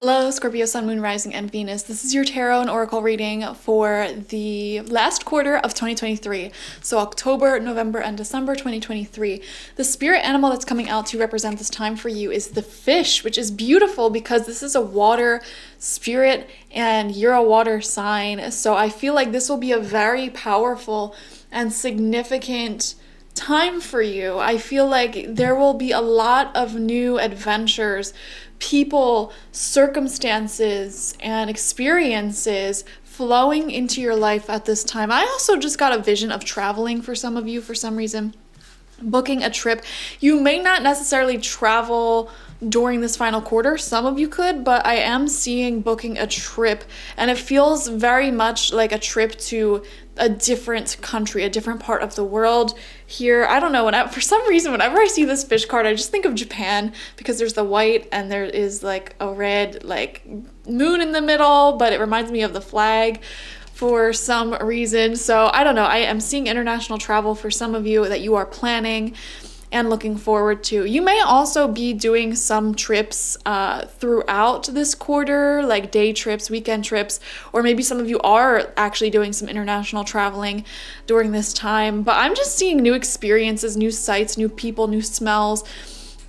Hello, Scorpio, Sun, Moon, Rising, and Venus. This is your tarot and oracle reading for the last quarter of 2023. So October, November, and December 2023. The spirit animal that's coming out to represent this time for you is the fish, which is beautiful because this is a water spirit and you're a water sign. So I feel like this will be a very powerful and significant time for you. I feel like there will be a lot of new adventures, people, circumstances, and experiences flowing into your life at this time. I also just got a vision of traveling for some of you for some reason, booking a trip. You may not necessarily travel during this final quarter. Some of you could, but I am seeing booking a trip, and it feels very much like a trip to a different country, a different part of the world here. I don't know, for some reason, whenever I see this fish card, I just think of Japan because there's the white and there is like a red like moon in the middle, but it reminds me of the flag for some reason. So I don't know, I am seeing international travel for some of you that you are planning and looking forward to. You may also be doing some trips throughout this quarter, like day trips, weekend trips, or maybe some of you are actually doing some international traveling during this time. But I'm just seeing new experiences, new sights, new people, new smells,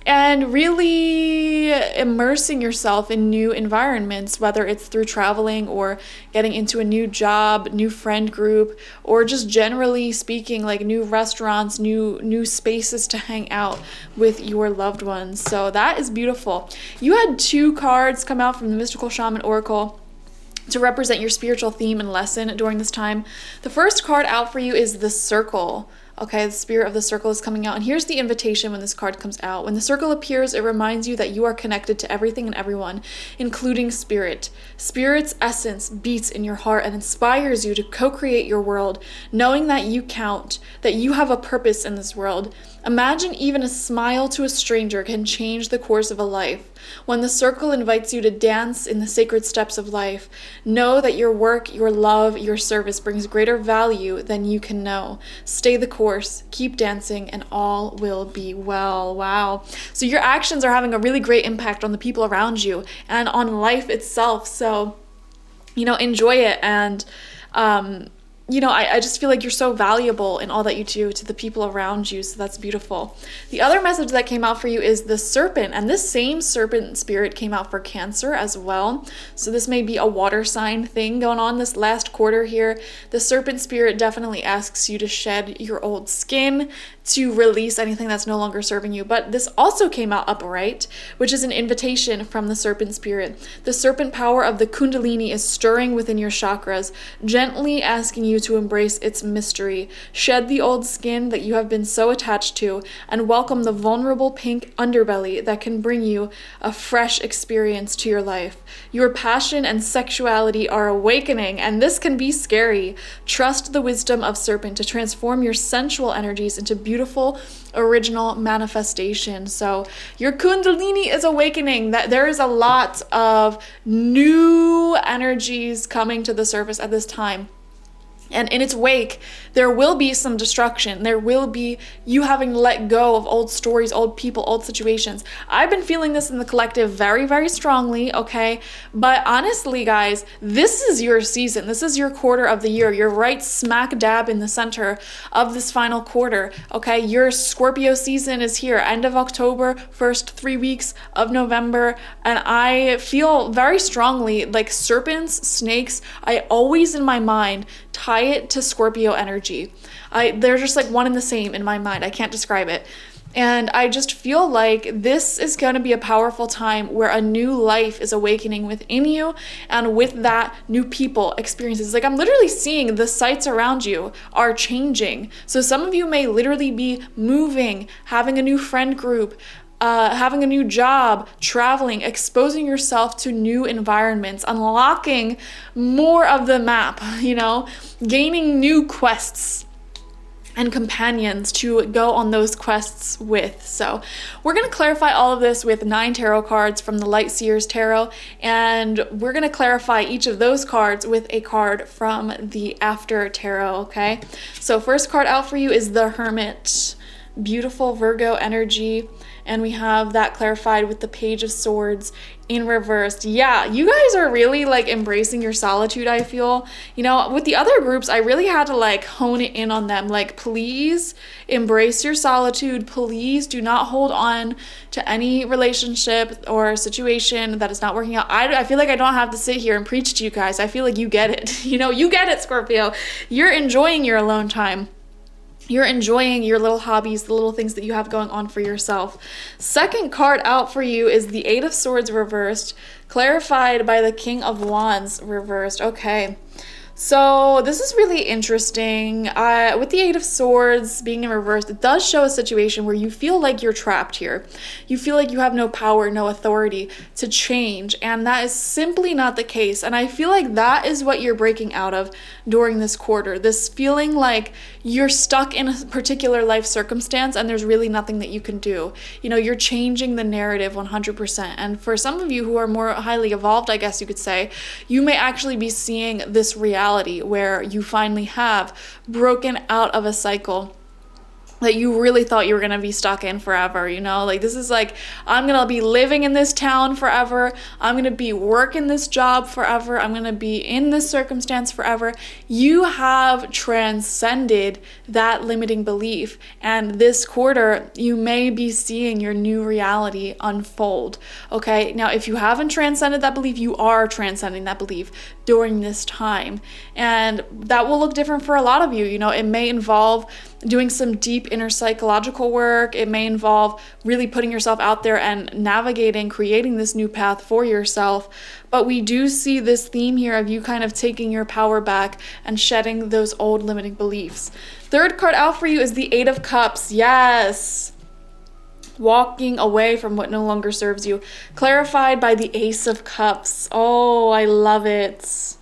and really immersing yourself in new environments, whether it's through traveling or getting into a new job, new friend group, or just generally speaking, like new restaurants, new spaces to hang out with your loved ones. So that is beautiful. You had two cards come out from the Mystical Shaman Oracle to represent your spiritual theme and lesson during this time. The first card out for you is the Circle. Okay, the spirit of the circle is coming out. And here's the invitation when this card comes out. When the circle appears, it reminds you that you are connected to everything and everyone, including spirit. Spirit's essence beats in your heart and inspires you to co-create your world, knowing that you count, that you have a purpose in this world. Imagine even a smile to a stranger can change the course of a life. When the circle invites you to dance in the sacred steps of life, know that your work, your love, your service brings greater value than you can know. Stay the course, keep dancing, and all will be well. Wow. So your actions are having a really great impact on the people around you and on life itself. So, enjoy it. And, I just feel like you're so valuable in all that you do to the people around you. So that's beautiful. The other message that came out for you is the serpent. And this same serpent spirit came out for Cancer as well. So this may be a water sign thing going on this last quarter here. The serpent spirit definitely asks you to shed your old skin, to release anything that's no longer serving you. But this also came out upright, which is an invitation from the serpent spirit. The serpent power of the Kundalini is stirring within your chakras, gently asking you to embrace its mystery. Shed the old skin that you have been so attached to and welcome the vulnerable pink underbelly that can bring you a fresh experience to your life. Your passion and sexuality are awakening, and this can be scary. Trust the wisdom of serpent to transform your sensual energies into beautiful original manifestation. So your Kundalini is awakening. That there is a lot of new energies coming to the surface at this time. And in its wake, there will be some destruction. There will be you having let go of old stories, old people, old situations. I've been feeling this in the collective very, very strongly, okay? But honestly, guys, this is your season. This is your quarter of the year. You're right smack dab in the center of this final quarter, okay? Your Scorpio season is here, end of October, first 3 weeks of November. And I feel very strongly like serpents, snakes, I always in my mind tie it to Scorpio energy. They're just like one and the same in my mind. I can't describe it. And I just feel like this is going to be a powerful time where a new life is awakening within you, and with that, new people, experiences. Like I'm literally seeing the sights around you are changing. So some of you may literally be moving, having a new friend group, having a new job, traveling, exposing yourself to new environments, unlocking more of the map, gaining new quests and companions to go on those quests with. So we're going to clarify all of this with 9 tarot cards from the Light Seers Tarot, and we're going to clarify each of those cards with a card from the After Tarot, okay? So first card out for you is the Hermit. beautiful Virgo energy. And we have that clarified with the Page of Swords in reversed. Yeah, you guys are really like embracing your solitude, I feel. You know, with the other groups, I really had to like hone it in on them. Like, please embrace your solitude. Please do not hold on to any relationship or situation that is not working out. I feel like I don't have to sit here and preach to you guys. I feel like you get it. You know, you get it, Scorpio. You're enjoying your alone time. You're enjoying your little hobbies, the little things that you have going on for yourself. Second card out for you is the Eight of Swords reversed, clarified by the King of Wands reversed. Okay. So this is really interesting. With the Eight of Swords being in reverse, it does show a situation where you feel like you're trapped here. You feel like you have no power, no authority to change, and that is simply not the case. And I feel like that is what you're breaking out of during this quarter. This feeling like you're stuck in a particular life circumstance and there's really nothing that you can do. You know, you're changing the narrative 100%. And for some of you who are more highly evolved, I guess you could say, you may actually be seeing this reality where you finally have broken out of a cycle that you really thought you were going to be stuck in forever, you know? Like, this is like, I'm going to be living in this town forever. I'm going to be working this job forever. I'm going to be in this circumstance forever. You have transcended that limiting belief. And this quarter, you may be seeing your new reality unfold, okay? Now, if you haven't transcended that belief, you are transcending that belief during this time. And that will look different for a lot of you. You know, it may involve doing some deep inner psychological work. It may involve really putting yourself out there and navigating, creating this new path for yourself. But we do see this theme here of you kind of taking your power back and shedding those old limiting beliefs. Third card out for you is the Eight of Cups. Yes. Walking away from what no longer serves you. Clarified by the Ace of Cups. Oh, I love it.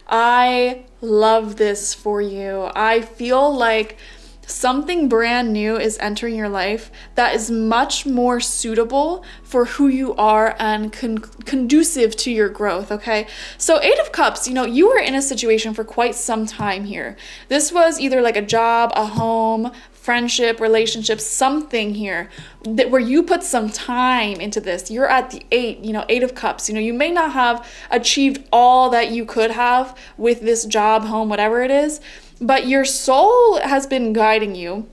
I love this for you. I feel like something brand new is entering your life that is much more suitable for who you are and conducive to your growth, okay? So Eight of Cups, you know, you were in a situation for quite some time here. This was either like a job, a home, friendship, relationship, something here that where you put some time into this. You're at the Eight of Cups. You know, you may not have achieved all that you could have with this job, home, whatever it is, but your soul has been guiding you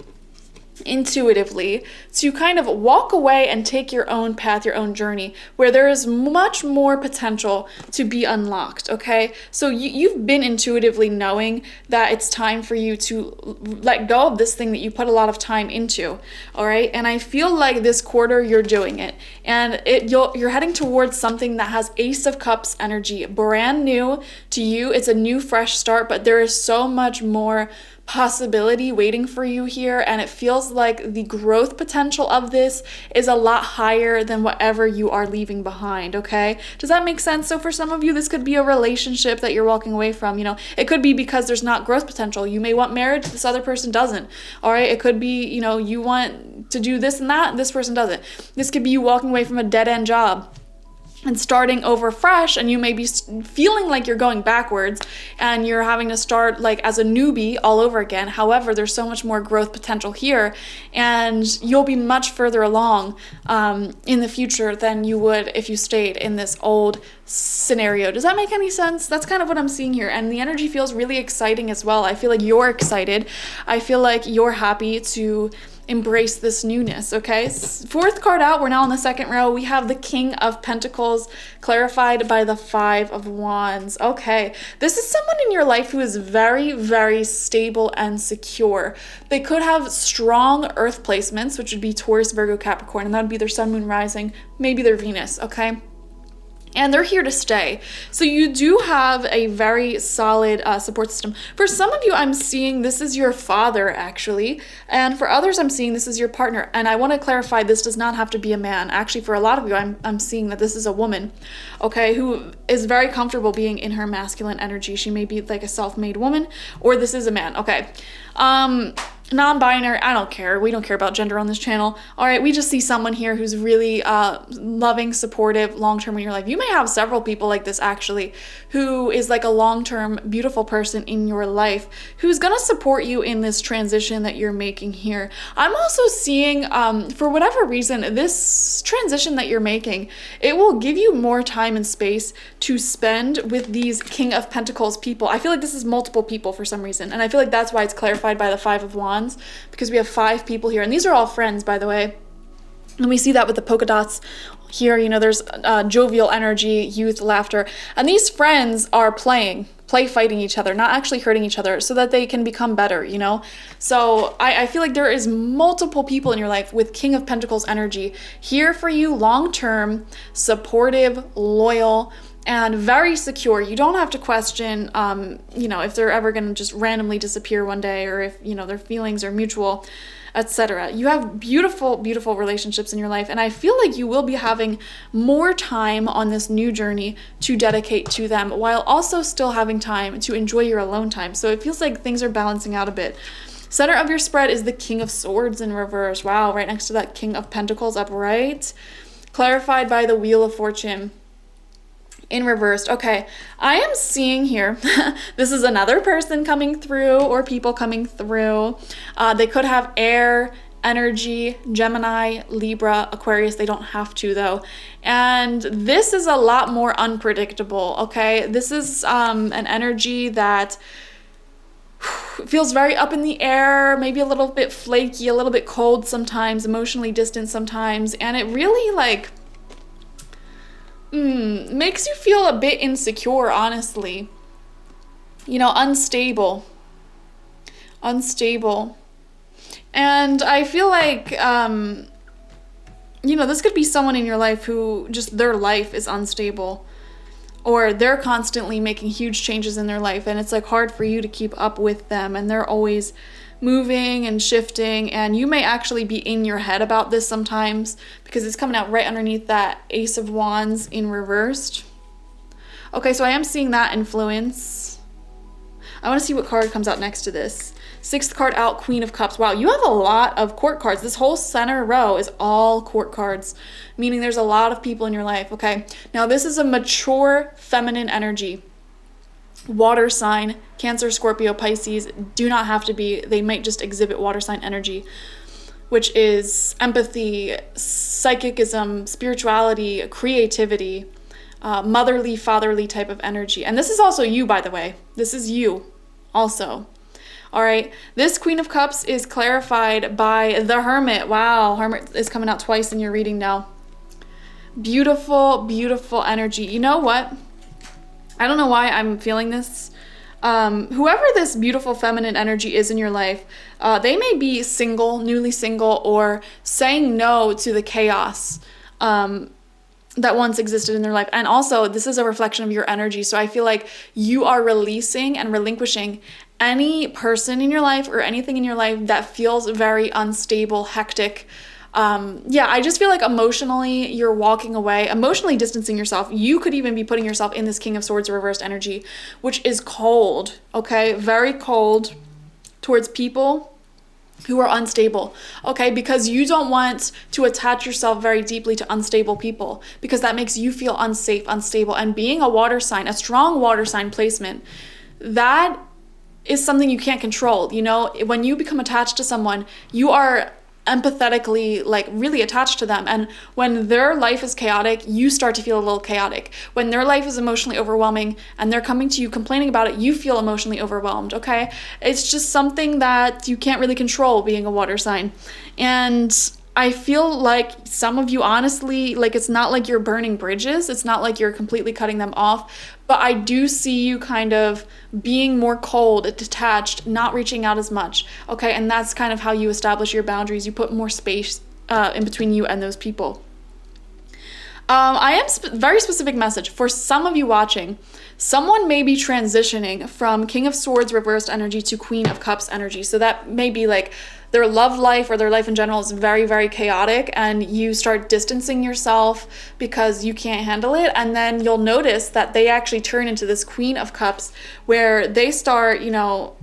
intuitively to kind of walk away and take your own path, your own journey, where there is much more potential to be unlocked, okay? So you've been intuitively knowing that it's time for you to let go of this thing that you put a lot of time into, all right? And I feel like this quarter you're doing it, and you're heading towards something that has Ace of Cups energy, brand new to you. It's a new, fresh start, but there is so much more possibility waiting for you here, and it feels like the growth potential of this is a lot higher than whatever you are leaving behind, okay? Does that make sense? So for some of you, this could be a relationship that you're walking away from, you know, it could be because there's not growth potential. You may want marriage, this other person doesn't, all right? It could be, you know, you want to do this and that, and this person doesn't. This could be you walking away from a dead-end job and starting over fresh, and you may be feeling like you're going backwards and you're having to start like as a newbie all over again. However, there's so much more growth potential here, and you'll be much further along in the future than you would if you stayed in this old scenario. Does that make any sense? That's kind of what I'm seeing here, and the energy feels really exciting as well. I feel like you're excited. I feel like you're happy to embrace this newness, okay? Fourth card out, we're now in the second row. We have the King of Pentacles, clarified by the Five of Wands. Okay, this is someone in your life who is very, very stable and secure. They could have strong earth placements, which would be Taurus, Virgo, Capricorn, and that would be their sun, moon, rising, maybe their Venus, okay? And they're here to stay. So you do have a very solid support system. For some of you, I'm seeing this is your father, actually. And for others, I'm seeing this is your partner. And I want to clarify, this does not have to be a man. Actually, for a lot of you, I'm seeing that this is a woman, okay, who is very comfortable being in her masculine energy. She may be like a self-made woman, or this is a man, okay. non-binary, I don't care. We don't care about gender on this channel. All right, we just see someone here who's really loving, supportive, long-term in your life. You may have several people like this actually, who is like a long-term, beautiful person in your life who's gonna support you in this transition that you're making here. I'm also seeing, for whatever reason, this transition that you're making, it will give you more time and space to spend with these King of Pentacles people. I feel like this is multiple people for some reason, and I feel like that's why it's clarified by the Five of Wands, because we have 5 people here, and these are all friends, by the way. And we see that with the polka dots here. You know, there's jovial energy, youth, laughter, and these friends are play fighting each other, not actually hurting each other, so that they can become better, you know? So I feel like there is multiple people in your life with King of Pentacles energy here for you, long-term, supportive, loyal, and very secure. You don't have to question, you know, if they're ever going to just randomly disappear one day, or if, you know, their feelings are mutual, etc. You have beautiful, beautiful relationships in your life, and I feel like you will be having more time on this new journey to dedicate to them, while also still having time to enjoy your alone time. So it feels like things are balancing out a bit. Center of your spread is the King of Swords in reverse. Wow, right next to that King of Pentacles upright. Clarified by the Wheel of Fortune in reversed. Okay, I am seeing here, this is another person coming through, or people coming through. They could have air energy, Gemini, Libra, Aquarius. They don't have to though. And this is a lot more unpredictable, okay? This is an energy that feels very up in the air, maybe a little bit flaky, a little bit cold sometimes, emotionally distant sometimes, and it really like makes you feel a bit insecure, honestly. You know, unstable. And I feel like, you know, this could be someone in your life who just their life is unstable, or they're constantly making huge changes in their life, and it's like hard for you to keep up with them, and they're always moving and shifting, and you may actually be in your head about this sometimes, because it's coming out right underneath that Ace of Wands in reversed. Okay, so I am seeing that influence. I want to see what card comes out next to this. 6th card out, Queen of Cups. Wow, you have a lot of court cards. This whole center row is all court cards, meaning there's a lot of people in your life, okay? Now, this is a mature feminine energy. Water sign, Cancer, Scorpio, Pisces do not have to be. They might just exhibit water sign energy, which is empathy, psychicism, spirituality, creativity, motherly, fatherly type of energy. And this is also you, by the way. This is you also. All right. This Queen of Cups is clarified by the Hermit. Wow. Hermit is coming out twice in your reading now. Beautiful, beautiful energy. You know what? I don't know why I'm feeling this. Whoever this beautiful feminine energy is in your life, they may be single, newly single, or saying no to the chaos that once existed in their life. And also, this is a reflection of your energy. So I feel like you are releasing and relinquishing any person in your life or anything in your life that feels very unstable, hectic. Yeah, I just feel like emotionally you're walking away, emotionally distancing yourself. You could even be putting yourself in this King of Swords reversed energy, which is cold, okay? Very cold towards people who are unstable, okay? Because you don't want to attach yourself very deeply to unstable people, because that makes you feel unsafe, unstable. And being a water sign, a strong water sign placement, that is something you can't control. You know, when you become attached to someone, you are empathetically like really attached to them, and when their life is chaotic, you start to feel a little chaotic. When their life is emotionally overwhelming and they're coming to you complaining about it, you feel emotionally overwhelmed, okay? It's just something that you can't really control, being a water sign. And I feel like some of you, honestly, like it's not like you're burning bridges, it's not like you're completely cutting them off, but I do see you kind of being more cold, detached, not reaching out as much, okay? And that's kind of how you establish your boundaries. You put more space in between you and those people. I am very specific message for some of you watching. Someone may be transitioning from King of Swords reversed energy to Queen of Cups energy. So that may be like their love life or their life in general is very, very chaotic, and you start distancing yourself because you can't handle it. And then you'll notice that they actually turn into this Queen of Cups where they start, you know,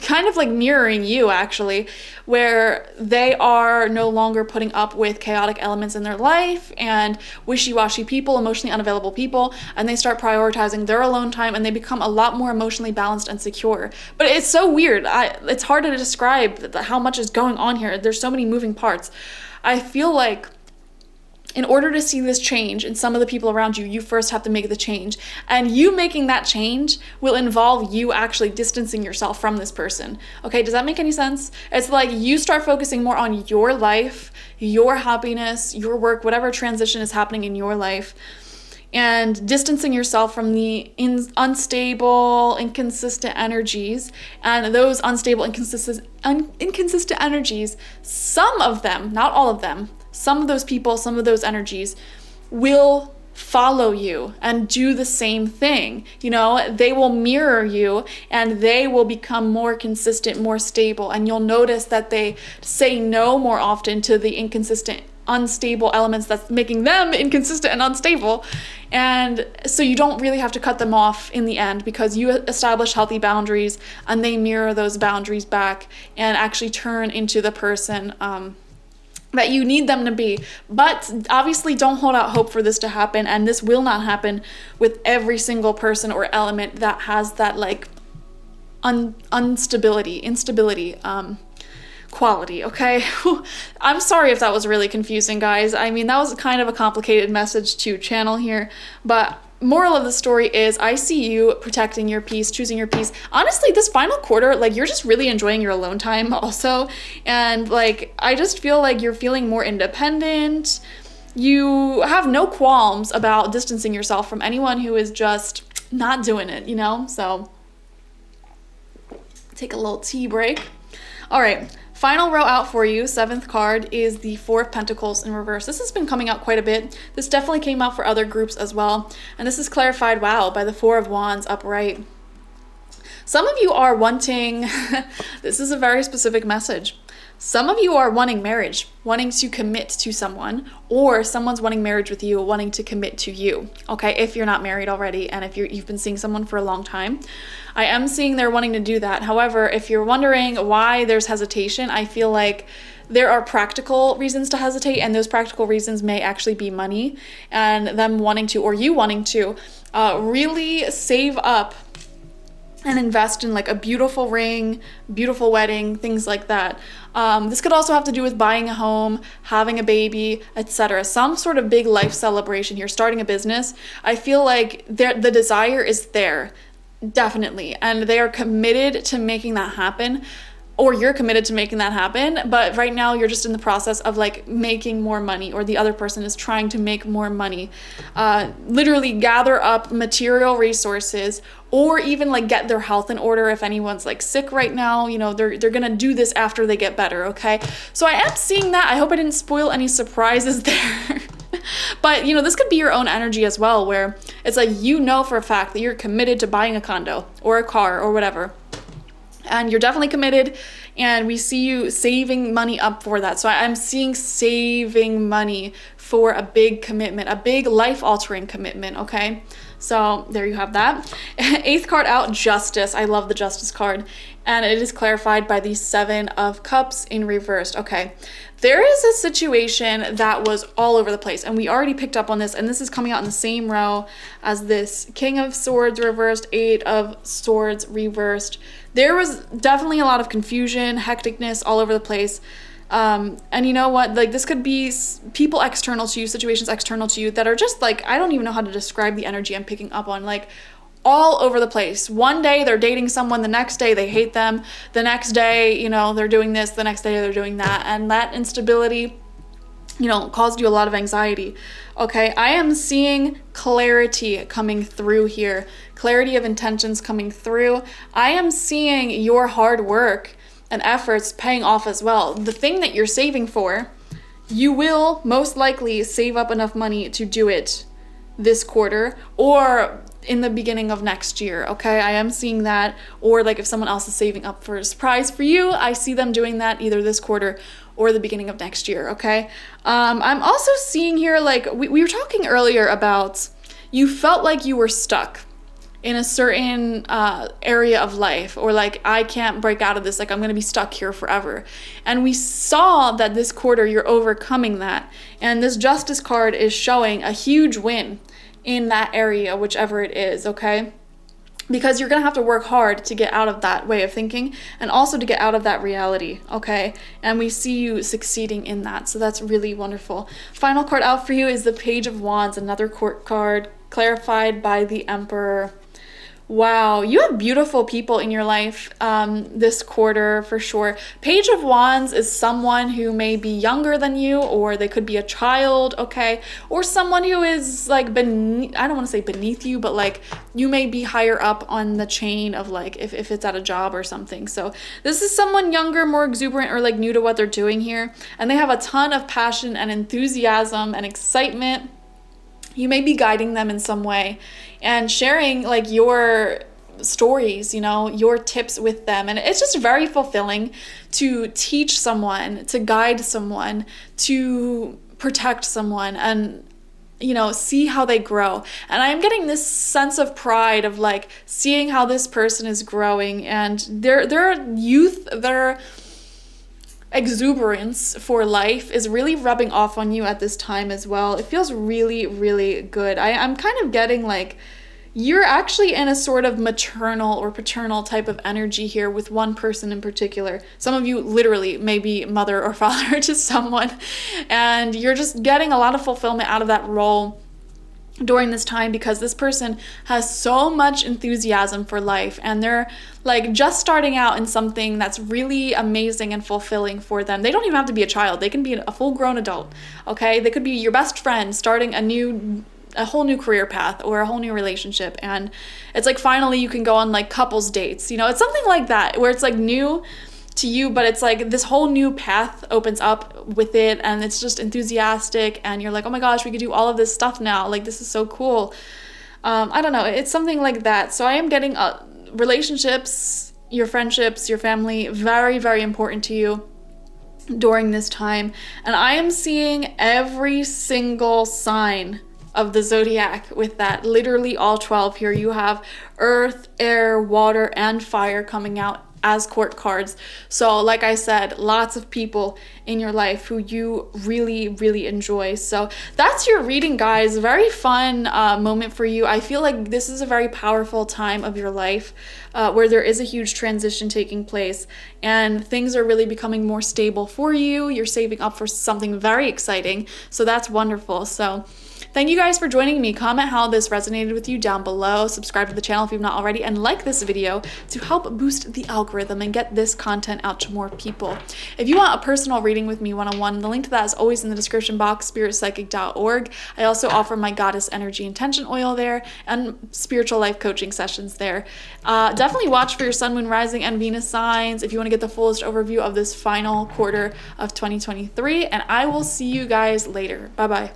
kind of like mirroring you actually, where they are no longer putting up with chaotic elements in their life and wishy-washy people, emotionally unavailable people, and they start prioritizing their alone time, and they become a lot more emotionally balanced and secure. But it's so weird. It's hard to describe how much is going on here. There's so many moving parts. I feel like in order to see this change in some of the people around you, you first have to make the change. And you making that change will involve you actually distancing yourself from this person. Okay, does that make any sense? It's like you start focusing more on your life, your happiness, your work, whatever transition is happening in your life, and distancing yourself from the unstable, inconsistent energies. And those unstable, inconsistent energies, some of them, not all of them, some of those people, some of those energies will follow you and do the same thing. You know, they will mirror you and they will become more consistent, more stable. And you'll notice that they say no more often to the inconsistent, unstable elements that's making them inconsistent and unstable. And so you don't really have to cut them off in the end, because you establish healthy boundaries and they mirror those boundaries back and actually turn into the person that you need them to be. But obviously don't hold out hope for this to happen, and this will not happen with every single person or element that has that like instability quality, okay? I'm sorry if that was really confusing, guys. I mean, that was kind of a complicated message to channel here, but moral of the story is I see you protecting your peace, choosing your peace. Honestly, this final quarter, like, you're just really enjoying your alone time also. And like, I just feel like you're feeling more independent. You have no qualms about distancing yourself from anyone who is just not doing it, you know? So take a little tea break. All right. Final row out for you, 7th card, is the 4 of Pentacles in reverse. This has been coming out quite a bit. This definitely came out for other groups as well. And this is clarified, wow, by the 4 of Wands upright. Some of you are wanting, this is a very specific message. Some of you are wanting marriage, wanting to commit to someone, or someone's wanting marriage with you, wanting to commit to you, okay? If you're not married already, and if you've been seeing someone for a long time, I am seeing they're wanting to do that. However, if you're wondering why there's hesitation, I feel like there are practical reasons to hesitate, and those practical reasons may actually be money, and them wanting to, or you wanting to, really save up and invest in like a beautiful ring, beautiful wedding, things like that. This could also have to do with buying a home, having a baby, etc. Some sort of big life celebration here, starting a business. I feel like the desire is there, definitely, and they are committed to making that happen. Or you're committed to making that happen, but right now you're just in the process of like making more money, or the other person is trying to make more money. Literally gather up material resources, or even like get their health in order. If anyone's like sick right now, you know, they're gonna do this after they get better, okay? So I am seeing that. I hope I didn't spoil any surprises there. But you know, this could be your own energy as well, where it's like, you know for a fact that you're committed to buying a condo or a car or whatever. And you're definitely committed, and we see you saving money up for that. So I'm seeing saving money for a big commitment, a big life-altering commitment, okay? So there you have that. 8th card out, Justice. I love the Justice card. And it is clarified by the 7 of Cups in reversed. Okay, there is a situation that was all over the place, and we already picked up on this, and this is coming out in the same row as this King of Swords reversed, 8 of Swords reversed. There was definitely a lot of confusion, hecticness all over the place. And you know what, like, this could be people external to you, situations external to you that are just like, I don't even know how to describe the energy I'm picking up on, like all over the place. One day they're dating someone, the next day they hate them, the next day, you know, they're doing this, the next day they're doing that, and that instability, you know, caused you a lot of anxiety. Okay, I am seeing clarity coming through here, clarity of intentions coming through. I am seeing your hard work and efforts paying off as well. The thing that you're saving for, you will most likely save up enough money to do it this quarter or in the beginning of next year, okay? I am seeing that. Or like if someone else is saving up for a surprise for you, I see them doing that either this quarter or the beginning of next year, okay? I'm also seeing here, like we were talking earlier about, you felt like you were stuck. in a certain area of life, or like, I can't break out of this, like I'm gonna be stuck here forever. And we saw that this quarter you're overcoming that, and this Justice card is showing a huge win in that area, whichever it is, okay? Because you're gonna have to work hard to get out of that way of thinking, and also to get out of that reality, okay? And we see you succeeding in that, so that's really wonderful. Final card out for you is the Page of Wands, another court card, clarified by the Emperor. Wow, you have beautiful people in your life this quarter for sure. Page of Wands is someone who may be younger than you, or they could be a child, okay? Or someone who is like beneath, I don't want to say beneath you, but like you may be higher up on the chain of like, if it's at a job or something. So this is someone younger, more exuberant, or like new to what they're doing here. And they have a ton of passion and enthusiasm and excitement. You may be guiding them in some way and sharing like your stories, you know, your tips with them. And it's just very fulfilling to teach someone, to guide someone, to protect someone, and you know, see how they grow. And I'm getting this sense of pride of like seeing how this person is growing, and their youth, their exuberance for life is really rubbing off on you at this time as well. It feels really, really good. I'm kind of getting like you're actually in a sort of maternal or paternal type of energy here with one person in particular. Some of you literally may be mother or father to someone, and you're just getting a lot of fulfillment out of that role during this time, because this person has so much enthusiasm for life, and they're like just starting out in something that's really amazing and fulfilling for them. They don't even have to be a child. They can be a full-grown adult, okay? They could be your best friend starting a whole new career path or a whole new relationship, and it's like finally you can go on like couples dates, you know? It's something like that where it's like new to you, but it's like this whole new path opens up with it, and it's just enthusiastic, and you're like, oh my gosh, we could do all of this stuff now, like this is so cool. I don't know, it's something like that. So I am getting relationships, your friendships, your family, very, very important to you during this time. And I am seeing every single sign of the zodiac with that, literally all 12 here. You have earth, air, water, and fire coming out as court cards. So like I said, lots of people in your life who you really, really enjoy. So that's your reading, guys. Very fun moment for you. I feel like this is a very powerful time of your life where there is a huge transition taking place, and things are really becoming more stable for you. You're saving up for something very exciting. So that's wonderful. So thank you guys for joining me. Comment how this resonated with you down below. Subscribe to the channel if you've not already, and like this video to help boost the algorithm and get this content out to more people. If you want a personal reading with me one-on-one, the link to that is always in the description box, spiritpsychic.org. I also offer my Goddess Energy Intention Oil there and spiritual life coaching sessions there. Definitely watch for your Sun, Moon, Rising, and Venus signs if you want to get the fullest overview of this final quarter of 2023, and I will see you guys later. Bye-bye.